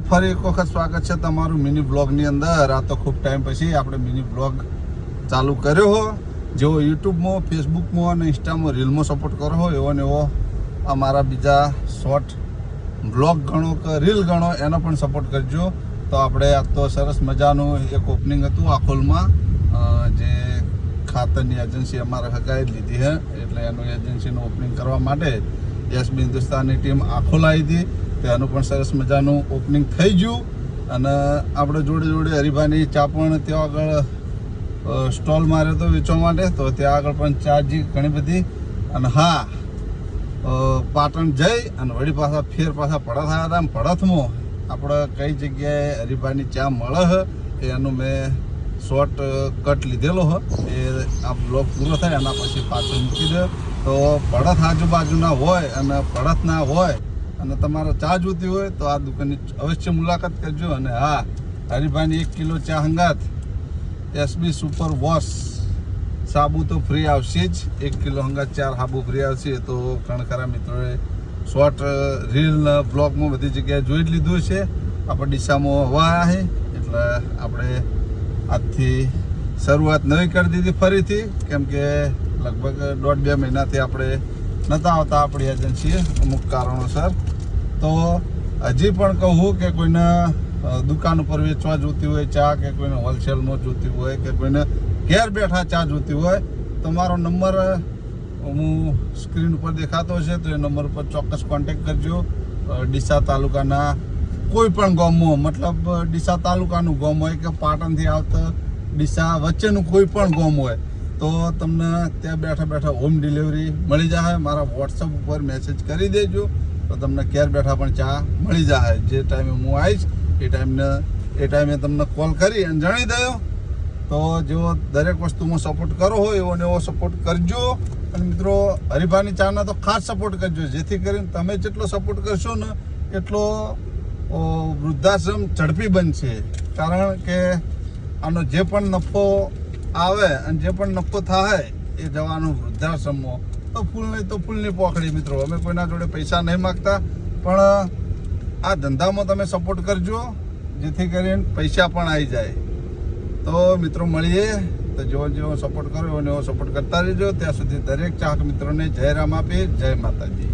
ફરી એક વખત સ્વાગત છે તમારું મિની બ્લોગની અંદર। આ તો ખૂબ ટાઈમ પછી આપણે મિની બ્લોગ ચાલુ કર્યો હો। જેવો યુટ્યુબમાં, ફેસબુકમાં અને ઇન્સ્ટામાં રીલમાં સપોર્ટ કરો હો એવો ને એવો આ મારા બીજા શોર્ટ બ્લોગ ગણો કે રીલ ગણો એનો પણ સપોર્ટ કરજો। તો આપણે આ તો સરસ મજાનું એક ઓપનિંગ હતું આખોલમાં, જે ખાતરની એજન્સી અમારે હગાઈ લીધી છે, એટલે એનું એજન્સીનું ઓપનિંગ કરવા માટે એસબી હિન્દુસ્તાનની ટીમ આખોલ આવી હતી। તેનું પણ સરસ મજાનું ઓપનિંગ થઈ ગયું અને આપણે જોડે જોડે હરિભાઈની ચા પણ ત્યાં આગળ સ્ટોલ માર્યો હતો વેચવા માટે। તો ત્યાં આગળ પણ ચાજી ઘણી બધી, અને હા પાટણ જઈ અને વળી પાછા પાછા પડત આવ્યા હતા। પડતમાં આપણે કઈ જગ્યાએ હરિભાઈની ચા મળે છે એનું મેં શોર્ટ કટ લીધેલો હ। એ આ બ્લોગ પૂરો થાય એના પછી પાછો મૂકી દે। તો પડત આજુબાજુના હોય અને પડત ના હોય અને તમારે ચા જોતી હોય તો આ દુકાનની અવશ્ય મુલાકાત કરજો। અને હા, હરિભાઈની 1 કિલો ચા હંગાત એસબી સુપર વોશ સાબુ તો ફ્રી આવશે જ। 1 કિલો હંગાત 4 સાબુ ફ્રી આવશે। તો ઘણા મિત્રોએ શોર્ટ રીલ બ્લોગમાં બધી જગ્યાએ જોઈ જ લીધું છે। આપણે ડીસામાં હવા આવ્યા છે એટલે આપણે આજથી શરૂઆત નવી કરી દીધી ફરીથી, કેમ કે લગભગ 1.5-2 મહિનાથી આપણે નહોતા આવતા આપણી એજન્સીએ અમુક કારણોસર। તો હજી પણ કહું કે કોઈને દુકાન ઉપર વેચવા જોતી હોય ચા, કે કોઈને હોલસેલમાં જોતી હોય, કે કોઈને ઘેર બેઠા ચા જોતી હોય તો મારો નંબર હું સ્ક્રીન ઉપર દેખાતો હશે, તો એ નંબર ઉપર ચોક્કસ કોન્ટેક્ટ કરજો। ડીસા તાલુકાના કોઈ પણ ગામમાં, મતલબ ડીસા તાલુકાનું ગામ હોય કે પાટણથી આવતા ડીસા વચ્ચેનું કોઈ પણ ગામ હોય તો તમને ત્યાં બેઠા બેઠા હોમ ડિલિવરી મળી જાય। મારા વોટ્સઅપ ઉપર મેસેજ કરી દેજો તો તમને ઘેર બેઠા પણ ચા મળી જાય। જે ટાઈમે હું આવીશ એ ટાઈમે તમને કોલ કરી અને જણાવી દઉં। તો જેવો દરેક વસ્તુમાં સપોર્ટ કરો હોય એવો ને એવો સપોર્ટ કરજો। અને મિત્રો હરિભાઈની ચાના તો ખાસ સપોર્ટ કરજો, જેથી કરીને તમે જેટલો સપોર્ટ કરશો ને એટલો વૃદ્ધાશ્રમ ઝડપી બનશે। કારણ કે આનો જે પણ નફો આવે અને જે પણ નફો થાય એ જવાનું વૃદ્ધાશ્રમમાં। તો ફૂલ નહીં તો ફૂલની પોખડી મિત્રો, અમે કોઈના જોડે પૈસા નહીં માગતા, પણ આ ધંધામાં તમે સપોર્ટ કરજો જેથી કરીને પૈસા પણ આવી જાય। તો મિત્રો મળીએ, તો જેવો સપોર્ટ કરો એવો સપોર્ટ કરતા રહેજો। ત્યાં સુધી દરેક ચાહક મિત્રોને જય રામ આપી, જય માતાજી।